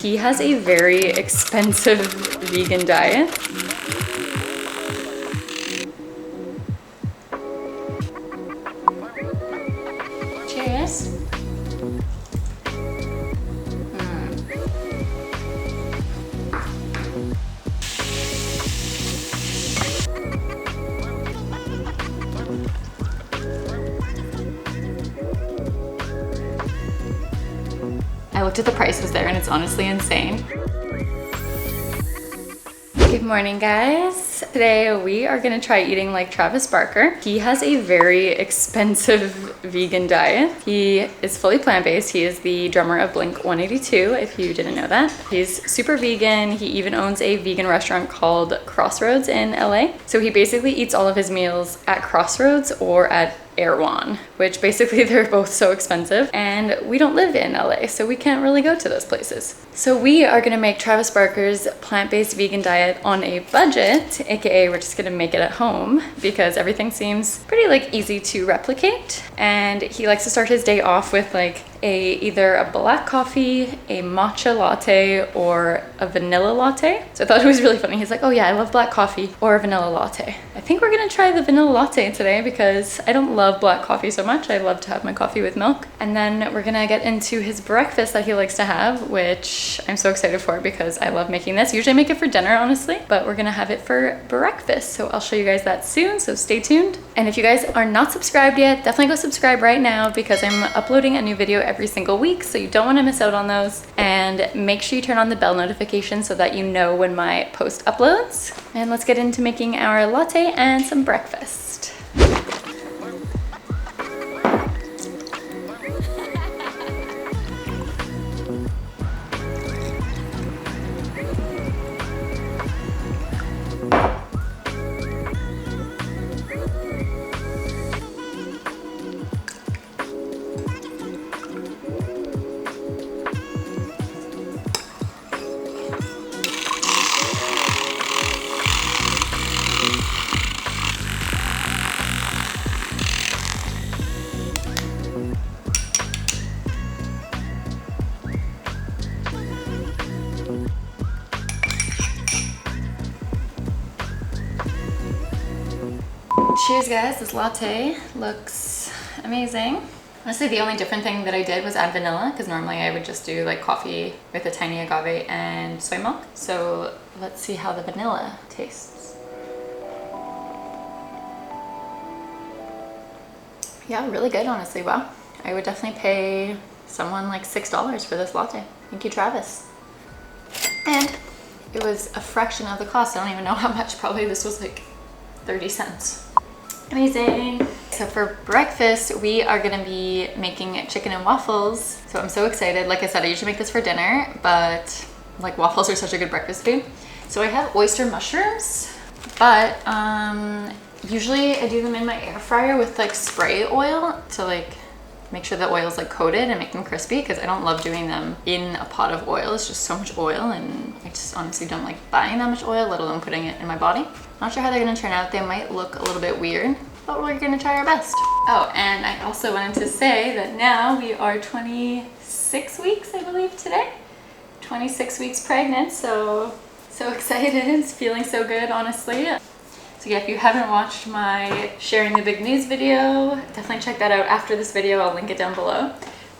He has a very expensive vegan diet. Cheers. I looked at the prices there and it's honestly insane. Good morning, guys. Today we are gonna try eating like Travis Barker. He has a very expensive vegan diet. He is fully plant-based. He is the drummer of Blink 182, if you didn't know that. He's super vegan. He even owns a vegan restaurant called Crossroads in LA. So he basically eats all of his meals at Crossroads or at Erewon, which basically they're both so expensive, and we don't live in LA, so we can't really go to those places. So we are gonna make Travis Barker's plant-based vegan diet on a budget, aka we're just gonna make it at home because everything seems pretty like easy to replicate. And he likes to start his day off with like either a black coffee, a matcha latte, or a vanilla latte. So I thought it was really funny. He's like, oh yeah, I love black coffee or a vanilla latte. I think we're gonna try the vanilla latte today because I don't love black coffee so much. I love to have my coffee with milk. And then we're gonna get into his breakfast that he likes to have, which I'm so excited for because I love making this. Usually I make it for dinner, honestly, but we're gonna have it for breakfast. So I'll show you guys that soon, so stay tuned. And if you guys are not subscribed yet, definitely go subscribe right now because I'm uploading a new video every single week, so you don't want to miss out on those. And make sure you turn on the bell notification so that you know when my post uploads. And let's get into making our latte and some breakfast. Cheers, guys. This latte looks amazing. Honestly, the only different thing that I did was add vanilla because normally I would just do like coffee with a tiny agave and soy milk. So let's see how the vanilla tastes. Yeah, really good, honestly. Wow. I would definitely pay someone like $6 for this latte. Thank you, Travis. And it was a fraction of the cost. I don't even know how much. Probably this was like 30 cents. Amazing. So for breakfast, we are gonna be making chicken and waffles. So I'm so excited. Like I said, I usually make this for dinner, but like waffles are such a good breakfast food. So I have oyster mushrooms, but usually I do them in my air fryer with like spray oil to like make sure the oil is like coated and make them crispy because I don't love doing them in a pot of oil. It's just so much oil and I just honestly don't like buying that much oil, let alone putting it in my body. Not sure how they're gonna turn out. They might look a little bit weird, but we're gonna try our best. Oh, and I also wanted to say that now we are 26 weeks, I believe, today. 26 weeks pregnant, so excited. It's feeling so good, honestly. So yeah, if you haven't watched my sharing the big news video, definitely check that out after this video. I'll link it down below.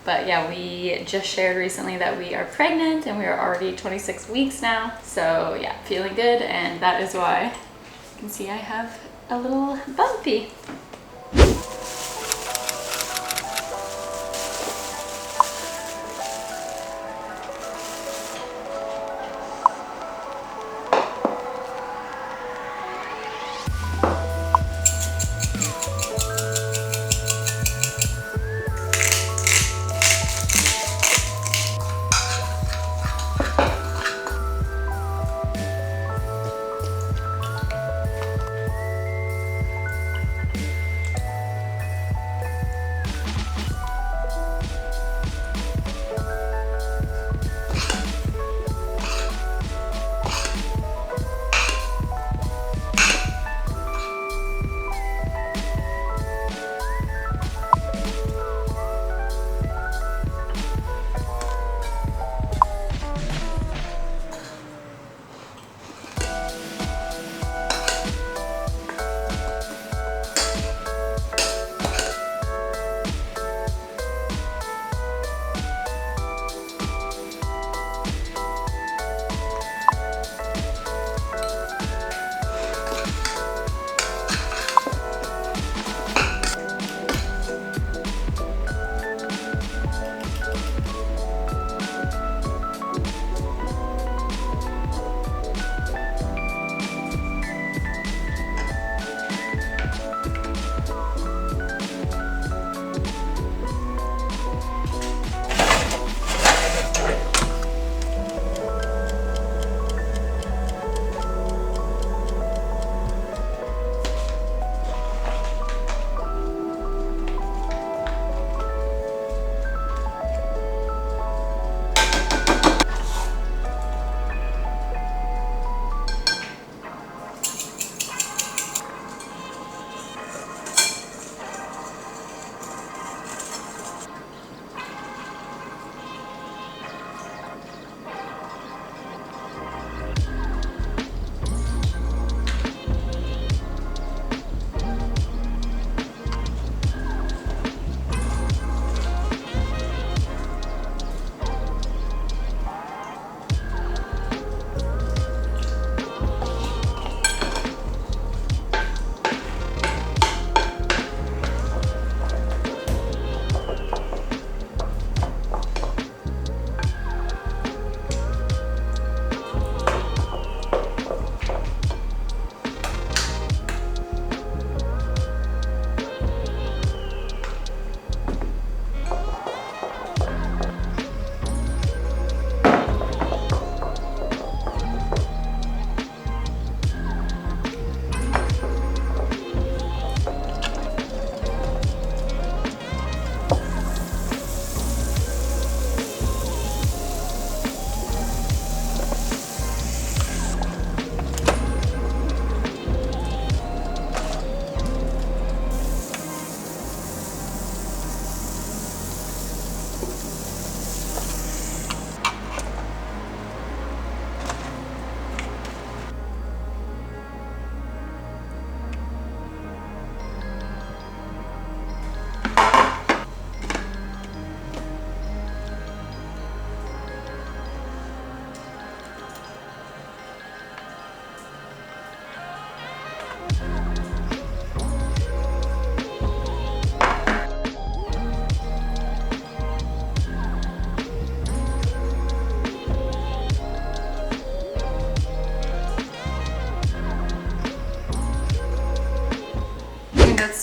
But yeah, we just shared recently that we are pregnant and we are already 26 weeks now. So yeah, feeling good, and that is why you can see I have a little bumpy.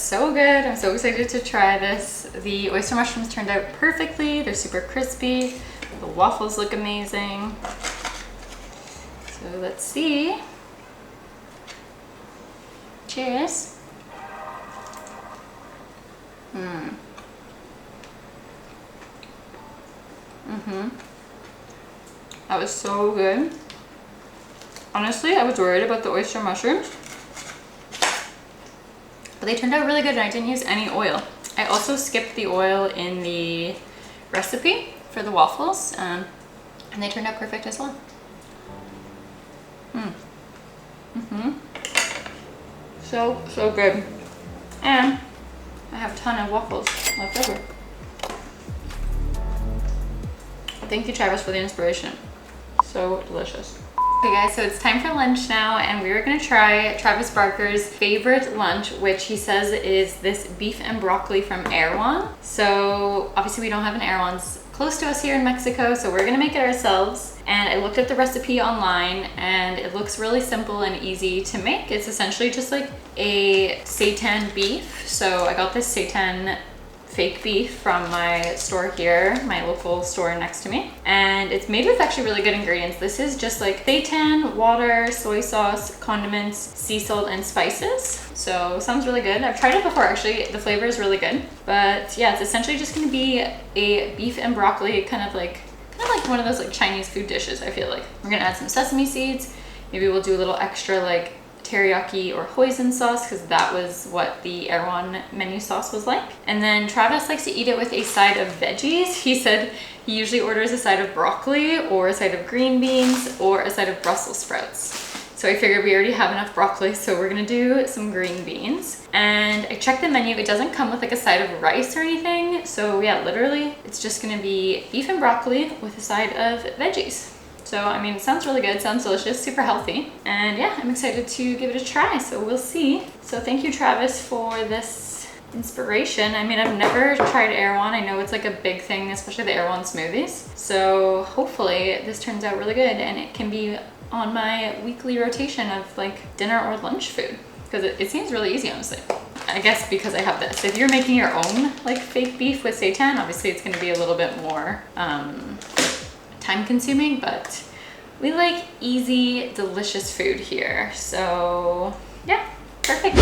so good. I'm so excited to try this. The oyster mushrooms turned out perfectly. They're super crispy. The waffles look amazing. So let's see. Cheers. That was so good. Honestly, I was worried about the oyster mushrooms, but they turned out really good and I didn't use any oil. I also skipped the oil in the recipe for the waffles, and they turned out perfect as well. So good. And I have a ton of waffles left over. Thank you, Travis, for the inspiration. So delicious. Okay guys, so it's time for lunch now, and we are gonna try Travis Barker's favorite lunch, which he says is this beef and broccoli from Erewon. So obviously we don't have an Erewon's close to us here in Mexico, so we're gonna make it ourselves. And I looked at the recipe online and it looks really simple and easy to make. It's essentially just like a seitan beef. So I got this seitan fake beef from my store here, my local store next to me. And it's made with actually really good ingredients. This is just like seitan, water, soy sauce, condiments, sea salt, and spices. So sounds really good. I've tried it before actually. The flavor is really good. But yeah, it's essentially just gonna be a beef and broccoli kind of like one of those like Chinese food dishes, I feel like. We're gonna add some sesame seeds. Maybe we'll do a little extra like teriyaki or hoisin sauce, because that was what the Erewon menu sauce was like. And then Travis likes to eat it with a side of veggies. He said he usually orders a side of broccoli or a side of green beans or a side of Brussels sprouts. So I figured we already have enough broccoli, so we're gonna do some green beans. And I checked the menu, it doesn't come with like a side of rice or anything. So yeah, literally it's just gonna be beef and broccoli with a side of veggies. So, I mean, it sounds really good, sounds delicious, super healthy. And yeah, I'm excited to give it a try, so we'll see. So thank you, Travis, for this inspiration. I mean, I've never tried Erewon. I know it's like a big thing, especially the Erewon smoothies. So hopefully this turns out really good and it can be on my weekly rotation of like dinner or lunch food, because it seems really easy, honestly. I guess because I have this. If you're making your own like fake beef with seitan, obviously it's gonna be a little bit more time consuming, but we like easy, delicious food here. So yeah, perfect.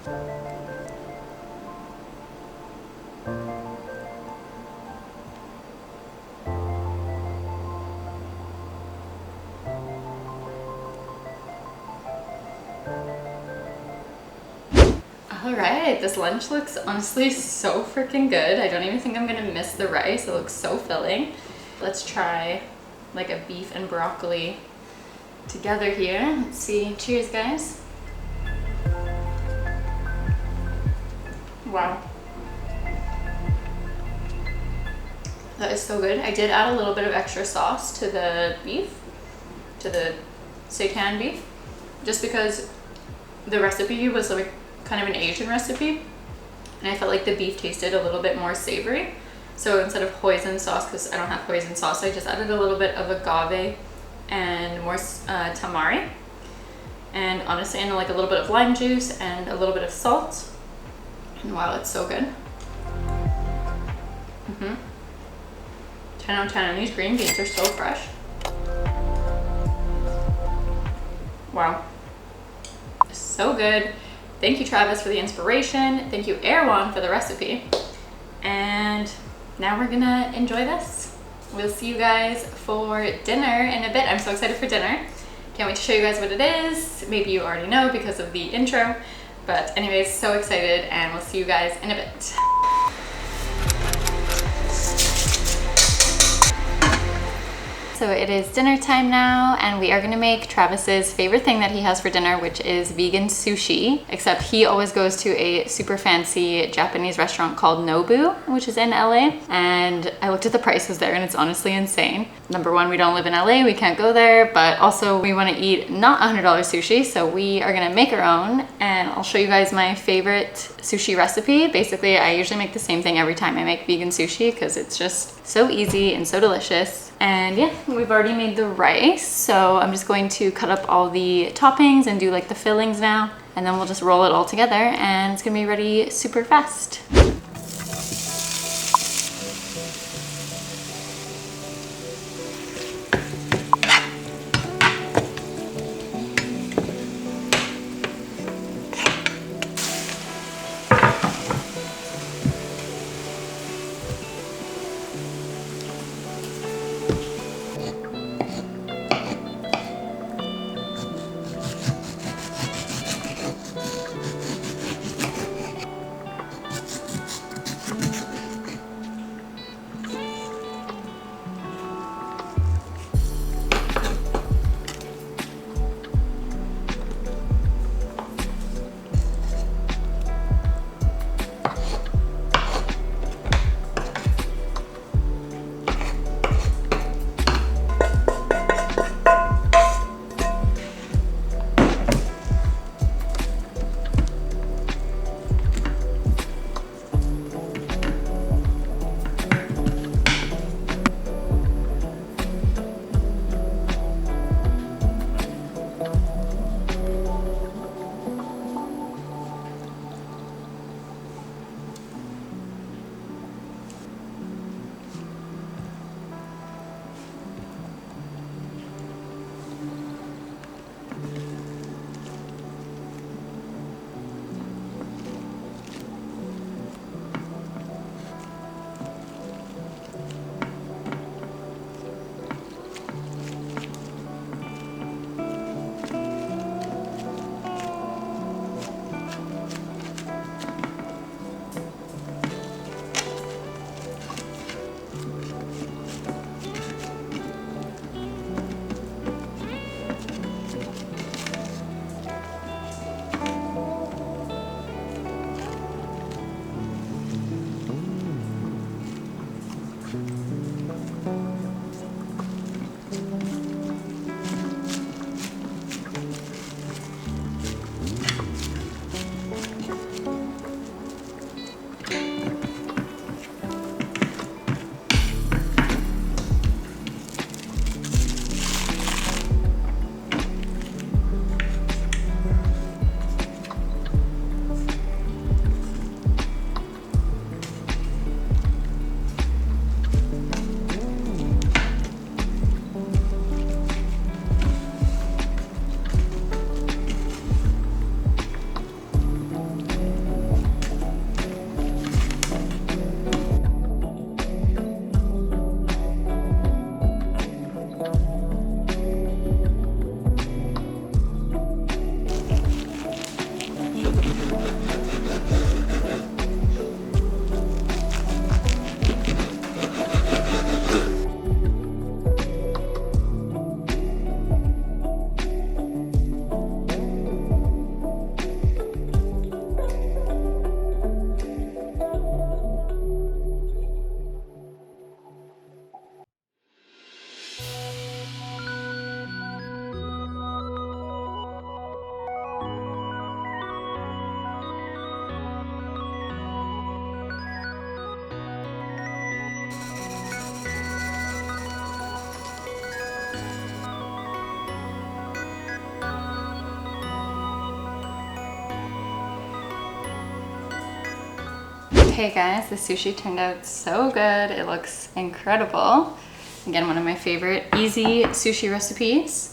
All right, this lunch looks honestly so freaking good. I don't even think I'm gonna miss the rice. It looks so filling. Let's try like a beef and broccoli together here. Let's see. Cheers, guys. Wow. That is so good. I did add a little bit of extra sauce to the beef, to the seitan beef, just because the recipe was like kind of an Asian recipe, and I felt like the beef tasted a little bit more savory. So instead of hoisin sauce, because I don't have hoisin sauce, I just added a little bit of agave and more tamari, and honestly, and like a little bit of lime juice and a little bit of salt. And wow, it's so good. 10 out of 10, and these green beans are so fresh. Wow, so good. Thank you, Travis, for the inspiration. Thank you, Erewon, for the recipe. And now we're gonna enjoy this. We'll see you guys for dinner in a bit. I'm so excited for dinner. Can't wait to show you guys what it is. Maybe you already know because of the intro. But anyways, so excited, and we'll see you guys in a bit. So it is dinner time now, and we are gonna make Travis's favorite thing that he has for dinner, which is vegan sushi, except he always goes to a super fancy Japanese restaurant called Nobu, which is in LA, and I looked at the prices there and it's honestly insane. Number one, we don't live in LA, we can't go there, but also we wanna eat not $100 sushi, so we are gonna make our own, and I'll show you guys my favorite sushi recipe. Basically, I usually make the same thing every time I make vegan sushi because it's just so easy and so delicious. And yeah, we've already made the rice, so I'm just going to cut up all the toppings and do like the fillings now, and then we'll just roll it all together and it's gonna be ready super fast. Okay guys, the sushi turned out so good. It looks incredible. Again, one of my favorite easy sushi recipes.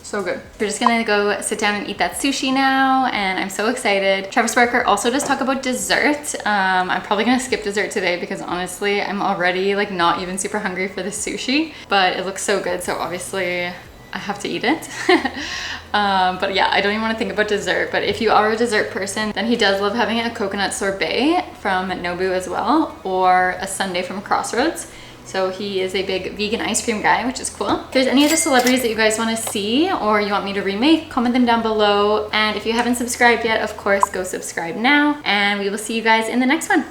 So good. We're just gonna go sit down and eat that sushi now, and I'm so excited. Travis Barker also does talk about dessert. I'm probably gonna skip dessert today because honestly, I'm already like not even super hungry for the sushi, but it looks so good, so obviously I have to eat it. But yeah, I don't even want to think about dessert, but if you are a dessert person, then he does love having a coconut sorbet from Nobu as well, or a sundae from Crossroads. So he is a big vegan ice cream guy, which is cool. If there's any other celebrities that you guys want to see or you want me to remake, comment them down below. And if you haven't subscribed yet, of course, go subscribe now. And we will see you guys in the next one.